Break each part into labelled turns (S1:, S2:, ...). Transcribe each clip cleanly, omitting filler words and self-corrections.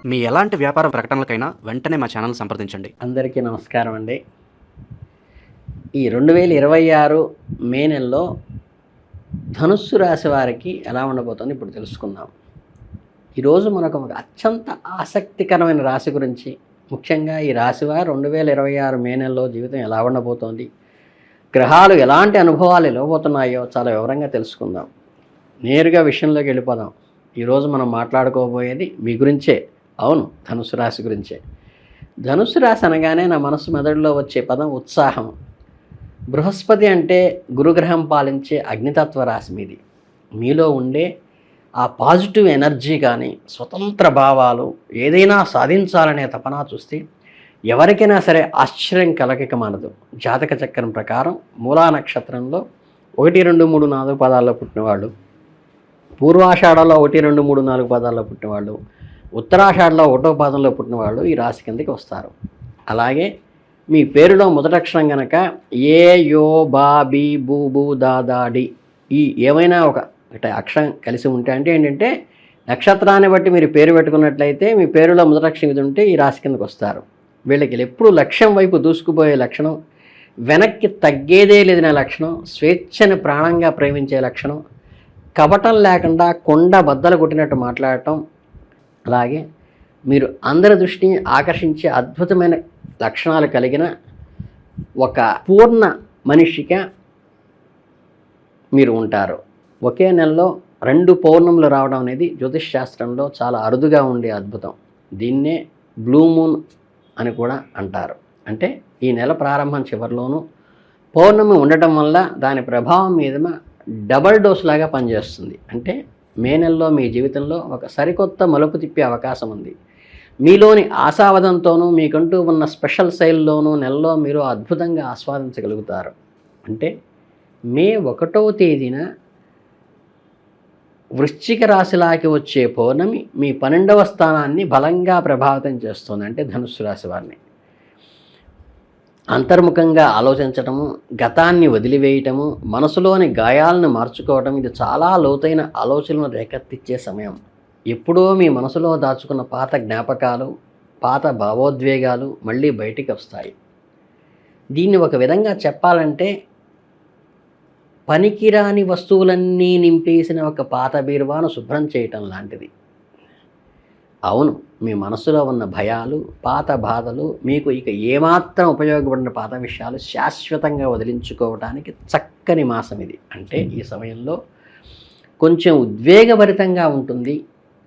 S1: మీ ఎలాంటి వ్యాపార ప్రకటనలకైనా వెంటనే మా ఛానల్ సంప్రదించండి.
S2: అందరికీ నమస్కారం అండి. ఈ 2026 మే నెలలో ధనుస్సు రాశి వారికి ఎలా ఉండబోతుందో ఇప్పుడు తెలుసుకుందాం. ఈరోజు మనకు ఒక అత్యంత ఆసక్తికరమైన రాశి గురించి, ముఖ్యంగా ఈ రాశి వారు 2026 మే నెలలో జీవితం ఎలా ఉండబోతోంది, గ్రహాలు ఎలాంటి అనుభవాలు ఇవ్వబోతున్నాయో చాలా వివరంగా తెలుసుకుందాం. నేరుగా విషయంలోకి వెళ్ళిపోదాం. ఈరోజు మనం మాట్లాడుకోబోయేది మీ గురించే. అవును, ధనుసు రాశి గురించే. ధనుసు రాశి అనగానే నా మనసు మెదడులో వచ్చే పదం ఉత్సాహం. బృహస్పతి అంటే గురుగ్రహం పాలించే అగ్నితత్వ రాశి మీది. మీలో ఉండే ఆ పాజిటివ్ ఎనర్జీ కానీ, స్వతంత్ర భావాలు, ఏదైనా సాధించాలనే తపన చూస్తే ఎవరికైనా సరే ఆశ్చర్యం కలగక మానదు. జాతక చక్రం ప్రకారం మూలా నక్షత్రంలో 1, 2, 3, 4 పదాల్లో పుట్టినవాళ్ళు, పూర్వాషాఢంలో 1, 2, 3, 4 పదాల్లో పుట్టినవాళ్ళు, ఉత్తరాషాఢంలో 1వ పాదంలో పుట్టినవాళ్ళు ఈ రాశి కిందకి వస్తారు. అలాగే మీ పేరులో మొదటక్షరం కనుక ఏ, యో, బా, బి, బూ, బూ, దా, దా, డి ఈ ఏమైనా ఒక అక్షరం కలిసి ఉంటే అంటే ఏంటంటే నక్షత్రాన్ని బట్టి మీరు పేరు పెట్టుకున్నట్లయితే మీ పేరులో మొదటక్షరం ఇది ఉంటే ఈ రాశి కిందకి వస్తారు. వీళ్ళకి ఎప్పుడు లక్ష్యం వైపు దూసుకుపోయే లక్షణం, వెనక్కి తగ్గేదే లేదనే లక్షణం, స్వేచ్ఛని ప్రాణంగా ప్రేమించే లక్షణం, కపటం లేకుండా కొండ బద్దలు కొట్టినట్టు మాట్లాడటం, అలాగే మీరు అందరి దృష్టిని ఆకర్షించే అద్భుతమైన లక్షణాలు కలిగిన ఒక పూర్ణ మనిషిగా మీరు ఉంటారు. ఒకే నెలలో 2 పౌర్ణములు రావడం అనేది జ్యోతిష్ శాస్త్రంలో చాలా అరుదుగా ఉండే అద్భుతం. దీన్నే బ్లూ మూన్ అని కూడా అంటారు. అంటే ఈ నెల ప్రారంభం చివరిలోనూ పౌర్ణమి ఉండటం వల్ల దాని ప్రభావం మీద డబల్ డోస్ లాగా పనిచేస్తుంది. అంటే మే నెలలో మీ జీవితంలో ఒక సరికొత్త మలుపు తిప్పే అవకాశం ఉంది. మీలోని ఆశావదంతోనూ మీకంటూ ఉన్న స్పెషల్ శైలిలోనూ నెలలో మీరు అద్భుతంగా ఆస్వాదించగలుగుతారు. అంటే మే 1వ తేదీన వృశ్చిక రాశిలాకి వచ్చే పౌర్ణమి మీ 12వ స్థానాన్ని బలంగా ప్రభావితం చేస్తుంది. అంటే ధనుస్సు రాశి వారిని అంతర్ముఖంగా ఆలోచించటము, గతాన్ని వదిలివేయటము, మనసులోని గాయాలను మార్చుకోవటం, ఇది చాలా లోతైన ఆలోచనలను రేకెత్తిచ్చే సమయం. ఎప్పుడో మీ మనసులో దాచుకున్న పాత జ్ఞాపకాలు, పాత భావోద్వేగాలు మళ్ళీ బయటికి వస్తాయి. దీన్ని ఒక విధంగా చెప్పాలంటే పనికిరాని వస్తువులన్నీ నింపేసిన ఒక పాత బీరువాను శుభ్రం చేయటం లాంటిది. అవును, మీ మనసులో ఉన్న భయాలు, పాత బాధలు, మీకు ఇక ఏమాత్రం ఉపయోగపడిన పాత విషయాలు శాశ్వతంగా వదిలించుకోవడానికి చక్కని మాసం ఇది. అంటే ఈ సమయంలో కొంచెం ఉద్వేగభరితంగా ఉంటుంది,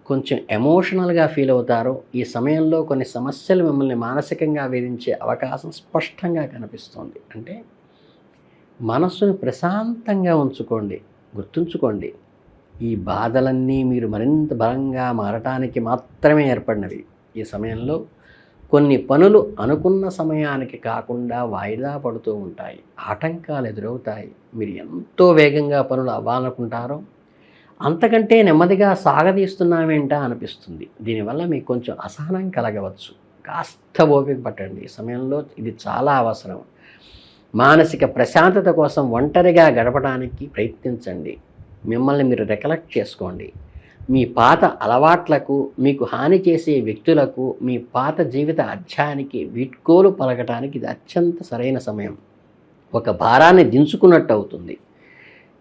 S2: కొంచెం ఎమోషనల్గా ఫీల్ అవుతారు. ఈ సమయంలో కొన్ని సమస్యలు మిమ్మల్ని మానసికంగా వేధించే అవకాశం స్పష్టంగా కనిపిస్తోంది. అంటే మనస్సును ప్రశాంతంగా ఉంచుకోండి. గుర్తుంచుకోండి, ఈ బాధలన్నీ మీరు మరింత బలంగా మారటానికి మాత్రమే ఏర్పడినవి. ఈ సమయంలో కొన్ని పనులు అనుకున్న సమయానికి కాకుండా వాయిదా పడుతూ ఉంటాయి, ఆటంకాలు ఎదురవుతాయి. మీరు ఎంతో వేగంగా పనులు అవ్వాలనుకుంటారో అంతకంటే నెమ్మదిగా సాగదీస్తున్నామేంటా అనిపిస్తుంది. దీనివల్ల మీకు కొంచెం అసహనం కలగవచ్చు. కాస్త ఓపిక పట్టండి. ఈ సమయంలో ఇది చాలా అవసరం. మానసిక ప్రశాంతత కోసం ఒంటరిగా గడపడానికి ప్రయత్నించండి. మిమ్మల్ని మీరు రికలెక్ట్ చేసుకోండి. మీ పాత అలవాట్లకు, మీకు హాని చేసే వ్యక్తులకు, మీ పాత జీవిత అధ్యాయానికి వీడ్కోలు పలకటానికి ఇది అత్యంత సరైన సమయం. ఒక భారాన్ని దించుకున్నట్టు అవుతుంది.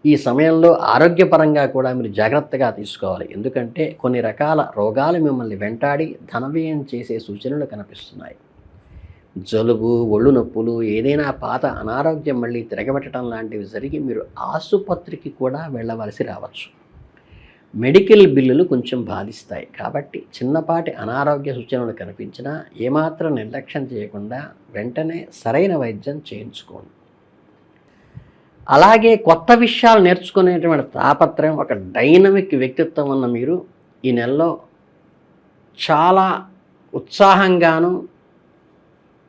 S2: ఈ సమయంలో ఆరోగ్యపరంగా కూడా మీరు జాగ్రత్తగా తీసుకోవాలి. ఎందుకంటే కొన్ని రకాల రోగాలు మిమ్మల్ని వెంటాడి ధనవ్యయం చేసే సూచనలు కనిపిస్తున్నాయి. జలుబు, ఒళ్ళు నొప్పులు, ఏదైనా పాత అనారోగ్యం మళ్ళీ తిరగబెట్టడం లాంటివి జరిగి మీరు ఆసుపత్రికి కూడా వెళ్ళవలసి రావచ్చు. మెడికల్ బిల్లులు కొంచెం బాధిస్తాయి. కాబట్టి చిన్నపాటి అనారోగ్య సూచనలు కనిపించినా ఏమాత్రం నిర్లక్ష్యం చేయకుండా వెంటనే సరైన వైద్యం చేయించుకోండి. అలాగే కొత్త విషయాలు నేర్చుకునేటువంటి తాపత్రయం, ఒక డైనమిక్ వ్యక్తిత్వం ఉన్న మీరు ఈ నెలలో చాలా ఉత్సాహంగాను,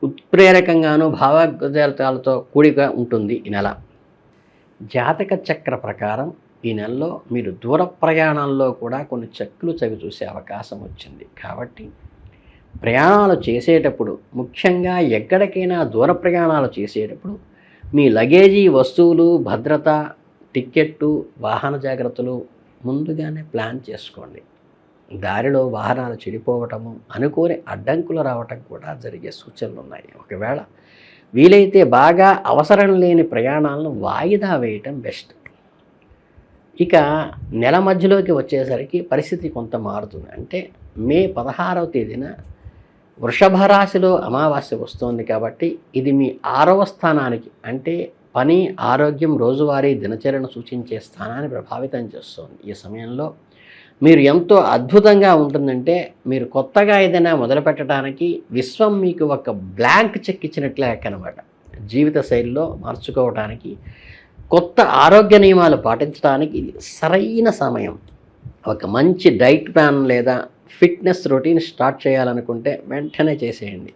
S2: ఉత్ప్రేరకంగాను, భావోద్వేగాలతో కూడిగా ఉంటుంది ఈ నెల. జాతక చక్ర ప్రకారం ఈ నెలలో మీరు దూర ప్రయాణాల్లో కూడా కొన్ని చెక్కులు చవి చూసే అవకాశం వచ్చింది. కాబట్టి ప్రయాణాలు చేసేటప్పుడు, ముఖ్యంగా ఎక్కడికైనా దూర ప్రయాణాలు చేసేటప్పుడు మీ లగేజీ, వస్తువులు, భద్రత, టిక్కెట్టు, వాహన జాగ్రత్తలు ముందుగానే ప్లాన్ చేసుకోండి. దారిలో వాహనాలు చెడిపోవటము, అనుకోని అడ్డంకులు రావటం కూడా జరిగే సూచనలు ఉన్నాయి. ఒకవేళ వీలైతే బాగా అవసరం లేని ప్రయాణాలను వాయిదా వేయటం బెస్ట్. ఇక నెల మధ్యలోకి వచ్చేసరికి పరిస్థితి కొంత మారుతుంది. అంటే మే 16వ తేదీన వృషభ రాశిలో అమావాస్య వస్తుంది కాబట్టి ఇది మీ 6వ స్థానానికి, అంటే పని, ఆరోగ్యం, రోజువారీ దినచర్యను సూచించే స్థానాన్ని ప్రభావితం చేస్తుంది. ఈ సమయంలో మీరు ఎంతో అద్భుతంగా ఉంటుందంటే, మీరు కొత్తగా ఏదైనా మొదలుపెట్టడానికి విశ్వం మీకు ఒక బ్లాంక్ చెక్ ఇచ్చినట్లే అనమాట. జీవిత శైలిలో మార్చుకోవడానికి, కొత్త ఆరోగ్య నియమాలు పాటించడానికి ఇది సరైన సమయం. ఒక మంచి డైట్ ప్లాన్ లేదా ఫిట్నెస్ రొటీన్ స్టార్ట్ చేయాలనుకుంటే వెంటనే చేసేయండి.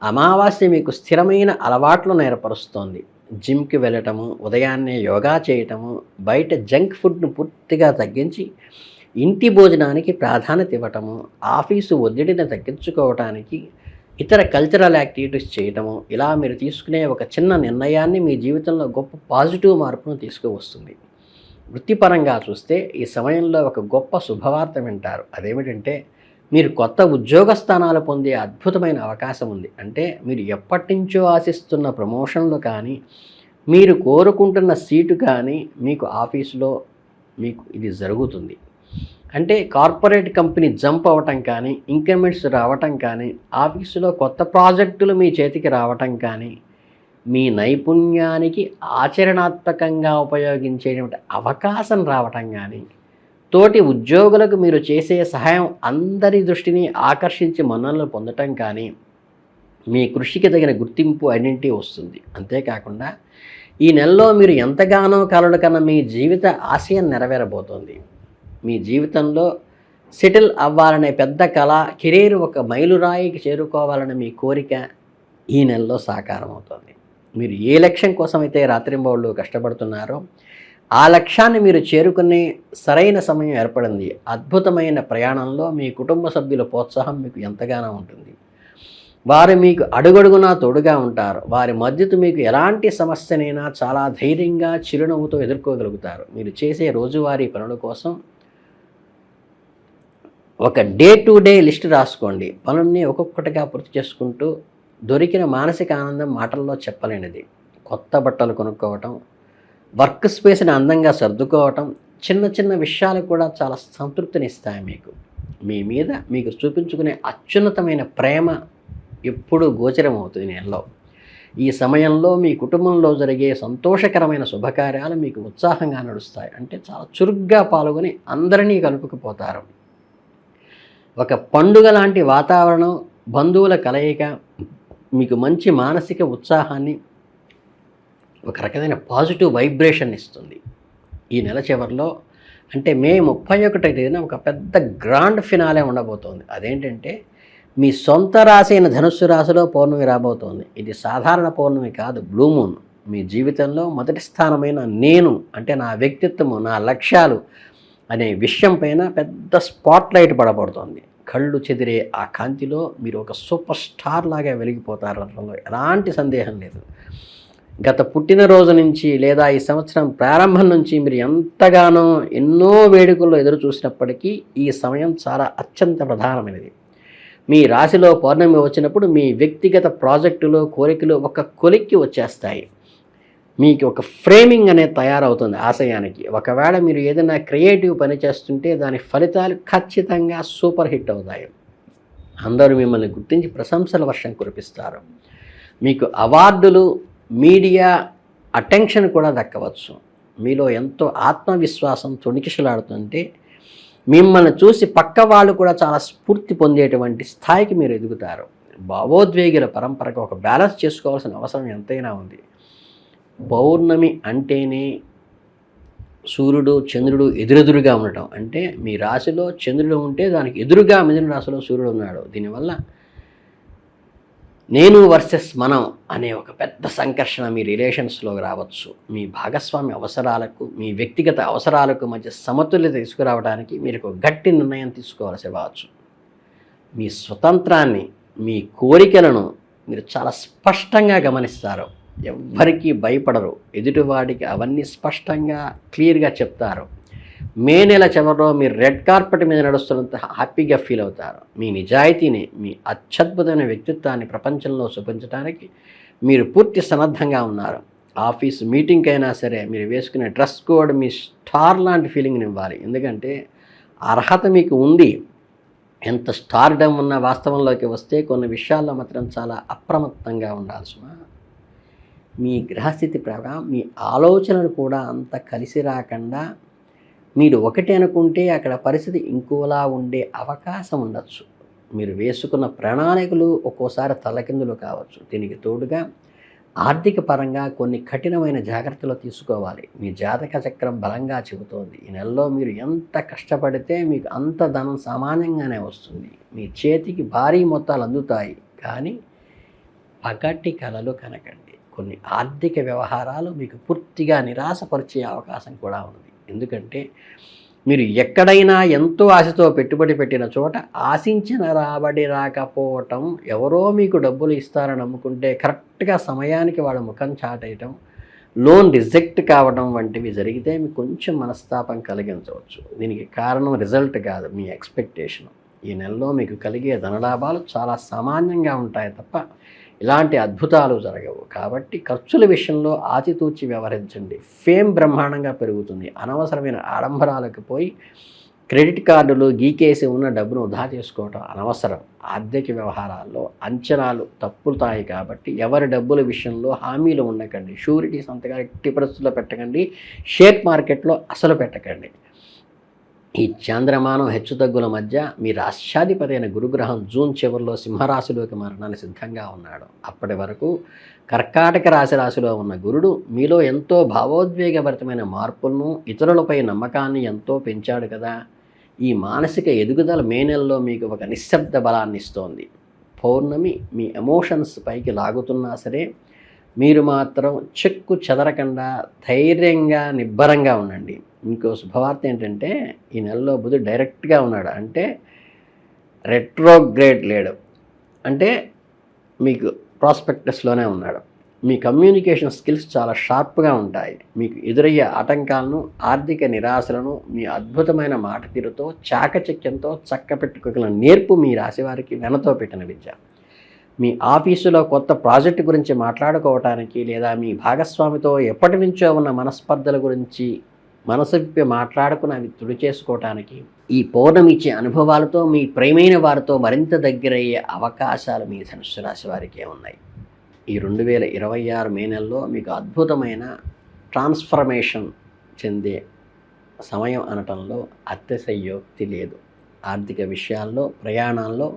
S2: అమావాస్య మీకు స్థిరమైన అలవాట్లను ఏర్పరుస్తోంది. జిమ్కి వెళ్ళటము, ఉదయాన్నే యోగా చేయటము, బయట జంక్ ఫుడ్ను పూర్తిగా తగ్గించి ఇంటి భోజనానికి ప్రాధాన్యత ఇవ్వటము, ఆఫీసు ఒత్తిడిని తగ్గించుకోవటానికి ఇతర కల్చరల్ యాక్టివిటీస్ చేయటము, ఇలా మీరు తీసుకునే ఒక చిన్న నిర్ణయాన్ని మీ జీవితంలో గొప్ప పాజిటివ్ మార్పును తీసుకువస్తుంది. వృత్తిపరంగా చూస్తే ఈ సమయంలో ఒక గొప్ప శుభవార్త వింటారు. అదేమిటంటే, మీరు కొత్త ఉద్యోగ స్థానాలు పొందే అద్భుతమైన అవకాశం ఉంది. అంటే మీరు ఎప్పటి నుంచో ఆశిస్తున్న ప్రమోషన్లు కానీ, మీరు కోరుకుంటున్న సీటు కానీ మీకు ఆఫీసులో మీకు ఇది జరుగుతుంది. అంటే కార్పొరేట్ కంపెనీ జంప్ అవ్వటం కానీ, ఇంక్రిమెంట్స్ రావటం కానీ, ఆఫీసులో కొత్త ప్రాజెక్టులు మీ చేతికి రావటం కానీ, మీ నైపుణ్యానికి ఆచరణాత్మకంగా ఉపయోగించేటువంటి అవకాశం రావటం కానీ, తోటి ఉద్యోగులకు మీరు చేసే సహాయం అందరి దృష్టిని ఆకర్షించి మన్ననలు పొందటం కానీ, మీ కృషికి తగిన గుర్తింపు, ఐడెంటిటీ వస్తుంది. అంతేకాకుండా ఈ నెలలో మీరు ఎంతగానో కలలు కన్నా మీ జీవిత ఆశయం నెరవేరబోతోంది. మీ జీవితంలో సెటిల్ అవ్వాలనే పెద్ద కళ, కెరీర్ ఒక మైలురాయికి చేరుకోవాలనే మీ కోరిక ఈ నెలలో సాకారం అవుతుంది. మీరు ఏ లక్ష్యం కోసమైతే రాత్రింబవళ్ళు కష్టపడుతున్నారో ఆ లక్ష్యాన్ని మీరు చేరుకునే సరైన సమయం ఏర్పడింది. అద్భుతమైన ప్రయాణంలో మీ కుటుంబ సభ్యుల ప్రోత్సాహం మీకు ఎంతగానో ఉంటుంది. వారు మీకు అడుగడుగునా తోడుగా ఉంటారు. వారి మద్దతు మీకు ఎలాంటి సమస్యనైనా చాలా ధైర్యంగా, చిరునవ్వుతో ఎదుర్కోగలుగుతారు. మీరు చేసే రోజువారీ పనుల కోసం ఒక డే టు డే లిస్ట్ రాసుకోండి. పనుల్ని ఒక్కొక్కటిగా పూర్తి చేసుకుంటూ దొరికిన మానసిక ఆనందం మాటల్లో చెప్పలేనిది. కొత్త బట్టలు కొనుక్కోవటం, వర్క్ స్పేస్ని అందంగా సర్దుకోవటం, చిన్న చిన్న విషయాలు కూడా చాలా సంతృప్తినిస్తాయి మీకు. మీ మీద మీకు చూపించుకునే అత్యున్నతమైన ప్రేమ ఎప్పుడూ గోచరం అవుతుంది నెలలో. ఈ సమయంలో మీ కుటుంబంలో జరిగే సంతోషకరమైన శుభకార్యాలు మీకు ఉత్సాహంగా నడుస్తాయి. అంటే చాలా చురుగ్గా పాల్గొని అందరినీ కలుపుకుపోతారు. ఒక పండుగ లాంటి వాతావరణం, బంధువుల కలయిక మీకు మంచి మానసిక ఉత్సాహాన్ని, ఒక రకమైన పాజిటివ్ వైబ్రేషన్ ఇస్తుంది. ఈ నెల చివరిలో అంటే మే 31వ తేదీన ఒక పెద్ద గ్రాండ్ ఫినాలే ఉండబోతోంది. అదేంటంటే, మీ సొంత రాశి అయిన ధనుస్సు రాశిలో పౌర్ణమి రాబోతోంది. ఇది సాధారణ పౌర్ణమి కాదు, బ్లూ మూన్. మీ జీవితంలో మొదటి స్థానమైన నేను, అంటే నా వ్యక్తిత్వము, నా లక్ష్యాలు అనే విషయం పైన పెద్ద స్పాట్లైట్ పడబడుతోంది. కళ్ళు చెదిరే ఆ కాంతిలో మీరు ఒక సూపర్ స్టార్ లాగా వెలిగిపోతారు. అందులో ఎలాంటి సందేహం లేదు. గత పుట్టినరోజు నుంచి లేదా ఈ సంవత్సరం ప్రారంభం నుంచి మీరు ఎంతగానో ఎన్నో వేడుకల్లో ఎదురు చూసినప్పటికీ ఈ సమయం చాలా అత్యంత ప్రధానమైనది. మీ రాశిలో పౌర్ణమి వచ్చినప్పుడు మీ వ్యక్తిగత ప్రాజెక్టులు, కోరికలు ఒక కొలిక్కి వచ్చేస్తాయి. మీకు ఒక ఫ్రేమింగ్ అనేది తయారవుతుంది ఆశయానికి. ఒకవేళ మీరు ఏదైనా క్రియేటివ్ పని చేస్తుంటే దాని ఫలితాలు ఖచ్చితంగా సూపర్ హిట్ అవుతాయి. అందరూ మిమ్మల్ని గుర్తించి ప్రశంసల వర్షం కురిపిస్తారు. మీకు అవార్డులు, మీడియా అటెన్షన్ కూడా దక్కవచ్చు. మీలో ఎంతో ఆత్మవిశ్వాసం తొణికిసలాడుతుంటే మిమ్మల్ని చూసి పక్క వాళ్ళు కూడా చాలా స్ఫూర్తి పొందేటువంటి స్థాయికి మీరు ఎదుగుతారు. భావోద్వేగుల పరంపరకు ఒక బ్యాలెన్స్ చేసుకోవాల్సిన అవసరం ఎంతైనా ఉంది. పౌర్ణమి అంటేనే సూర్యుడు, చంద్రుడు ఎదురెదురుగా ఉండటం. అంటే మీ రాశిలో చంద్రుడు ఉంటే దానికి ఎదురుగా మిథున రాశిలో సూర్యుడు ఉన్నాడు. దీనివల్ల నేను వర్సెస్ మనం అనే ఒక పెద్ద సంఘర్షణ మీ రిలేషన్స్లో రావచ్చు. మీ భాగస్వామి అవసరాలకు, మీ వ్యక్తిగత అవసరాలకు మధ్య సమతుల్యత తీసుకురావడానికి మీరు ఒక గట్టి నిర్ణయం తీసుకోవాల్సి రావచ్చు. మీ స్వతంత్రాన్ని, మీ కోరికలను మీరు చాలా స్పష్టంగా గమనిస్తారు. ఎవ్వరికీ భయపడరు. ఎదుటివాడికి అవన్నీ స్పష్టంగా, క్లియర్గా చెప్తారు. మే నెల చివరిలో మీరు రెడ్ కార్పెట్ మీద నడుస్తున్నంత హ్యాపీగా ఫీల్ అవుతారు. మీ నిజాయితీని, మీ అత్యద్భుతమైన వ్యక్తిత్వాన్ని ప్రపంచంలో చూపించడానికి మీరు పూర్తి సన్నద్ధంగా ఉన్నారు. ఆఫీస్ మీటింగ్కి అయినా సరే మీరు వేసుకునే డ్రెస్ కోడ్ మీ స్టార్ లాంటి ఫీలింగ్ని ఇవ్వాలి. ఎందుకంటే అర్హత మీకు ఉంది. ఎంత స్టార్డమ్ ఉన్న వాస్తవంలోకి వస్తే కొన్ని విషయాల్లో మాత్రం చాలా అప్రమత్తంగా ఉండాలి సుమా. మీ గ్రహస్థితి ప్రకారం మీ ఆలోచనలు కూడా అంత కలిసి రాకుండా మీరు ఒకటి అనుకుంటే అక్కడ పరిస్థితి ఇంకోలా ఉండే అవకాశం ఉండొచ్చు. మీరు వేసుకున్న ప్రణాళికలు ఒక్కోసారి తలకిందులు కావచ్చు. దీనికి తోడుగా ఆర్థిక పరంగా కొన్ని కఠినమైన జాగ్రత్తలు తీసుకోవాలి. మీ జాతక చక్రం బలంగా చెబుతోంది ఈ నెలలో మీరు ఎంత కష్టపడితే మీకు అంత ధనం సామాన్యంగానే వస్తుంది. మీ చేతికి భారీ మొత్తాలు అందుతాయి. కానీ పగటి కలలు కనకండి. కొన్ని ఆర్థిక వ్యవహారాలు మీకు పూర్తిగా నిరాశపరిచే అవకాశం కూడా ఉంది. ఎందుకంటే మీరు ఎక్కడైనా ఎంతో ఆశతో పెట్టుబడి పెట్టిన చోట ఆశించిన రాబడి రాకపోవటం, ఎవరో మీకు డబ్బులు ఇస్తారని నమ్ముకుంటే కరెక్ట్గా సమయానికి వాళ్ళ ముఖం చాటేయటం, లోన్ రిజెక్ట్ కావడం వంటివి జరిగితే మీకు కొంచెం మనస్తాపం కలిగించవచ్చు. దీనికి కారణం రిజల్ట్ కాదు, మీ ఎక్స్పెక్టేషన్. ఈ నెలలో మీకు కలిగే ధనలాభాలు చాలా సామాన్యంగా ఉంటాయి తప్ప ఇలాంటి అద్భుతాలు జరగవు. కాబట్టి ఖర్చుల విషయంలో ఆచితూచి వ్యవహరించండి. ఫేమ్ బ్రహ్మాండంగా పెరుగుతుంది. అనవసరమైన ఆడంబరాలకు పోయి క్రెడిట్ కార్డులు గీకేసి ఉన్న డబ్బును వృధా చేసుకోవటం అనవసరం. ఆర్థిక వ్యవహారాల్లో అంచనాలు తప్పుతాయి కాబట్టి ఎవరి డబ్బుల విషయంలో హామీలు ఉండకండి. షూరిటీ సంతకాలు ఎట్టి పరిస్థితుల్లో పెట్టకండి. షేర్ మార్కెట్లో అసలు పెట్టకండి. ఈ చంద్రమానం హెచ్చుతగ్గుల మధ్య మీ రాష్ట్రాధిపతి అయిన గురుగ్రహం జూన్ చివరిలో సింహరాశిలోకి మారడానికి సిద్ధంగా ఉన్నాడు. అప్పటి వరకు కర్కాటక రాశిలో ఉన్న గురుడు మీలో ఎంతో భావోద్వేగభరితమైన మార్పులను, ఇతరులపై నమ్మకాన్ని ఎంతో పెంచాడు కదా. ఈ మానసిక ఎదుగుదల మే నెలలో మీకు ఒక నిశ్శబ్ద బలాన్ని ఇస్తోంది. పౌర్ణమి మీ ఎమోషన్స్ పైకి లాగుతున్నా సరే మీరు మాత్రం చెక్కు చెదరకుండా ధైర్యంగా నిబ్బరంగా ఉండండి. ఇంకో శుభవార్త ఏంటంటే ఈ నెలలో బుధుడు డైరెక్ట్గా ఉన్నాడు. అంటే రెట్రోగ్రేడ్ లేడు, అంటే మీకు ప్రాస్పెక్టస్లోనే ఉన్నాడు. మీ కమ్యూనికేషన్ స్కిల్స్ చాలా షార్ప్గా ఉంటాయి. మీకు ఎదురయ్యే ఆటంకాలను, ఆర్థిక నిరాశలను మీ అద్భుతమైన మాట తీరుతో, చాకచక్యంతో చక్కపెట్టుకోగల నేర్పు మీ రాశివారికి వెనతో పెట్టిన విద్య. మీ ఆఫీసులో కొత్త ప్రాజెక్టు గురించి మాట్లాడుకోవటానికి లేదా మీ భాగస్వామితో ఎప్పటి నుంచో ఉన్న మనస్పర్ధల గురించి మనసు విప్పి మాట్లాడుకుని అవి తుడి చేసుకోవటానికి ఈ పౌర్ణమి ఇచ్చే అనుభవాలతో మీ ప్రేమైన వారితో మరింత దగ్గరయ్యే అవకాశాలు మీ ధనుస్సు రాశి వారికే ఉన్నాయి. ఈ 2026 మే నెలలో మీకు అద్భుతమైన ట్రాన్స్ఫర్మేషన్ చెందే సమయం అనటంలో అతిశయోక్తి లేదు. ఆర్థిక విషయాల్లో, ప్రయాణాల్లో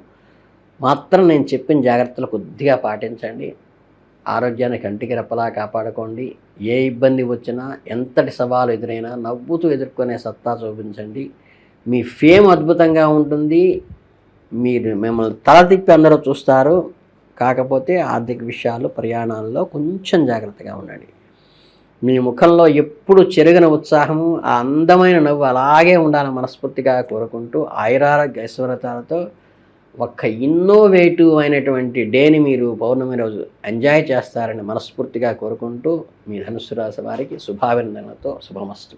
S2: మాత్రం నేను చెప్పిన జాగ్రత్తలు కొద్దిగా పాటించండి. ఆరోగ్యాన్ని కంటికి రెప్పలా కాపాడుకోండి. ఏ ఇబ్బంది వచ్చినా, ఎంతటి సవాలు ఎదురైనా నవ్వుతూ ఎదుర్కొనే సత్తా చూపించండి. మీ ఫేమ్ అద్భుతంగా ఉంటుంది. మీరు మిమ్మల్ని తల తిప్పి అందరూ చూస్తారు. కాకపోతే ఆర్థిక విషయాలు, ప్రయాణాల్లో కొంచెం జాగ్రత్తగా ఉండండి. మీ ముఖంలో ఎప్పుడు చెరుగని ఉత్సాహము, ఆ అందమైన నవ్వు అలాగే ఉండాలని మనస్ఫూర్తిగా కోరుకుంటూ ఆయురారోగ్య ఐశ్వర్యతలతో ఒక ఇన్నోవేటివ్ అయినటువంటి డేని మీరు పౌర్ణమి రోజు ఎంజాయ్ చేస్తారని మనస్ఫూర్తిగా కోరుకుంటూ మీ ధనుస్సు రాశి వారికి శుభాభినందనలతో శుభమస్తు.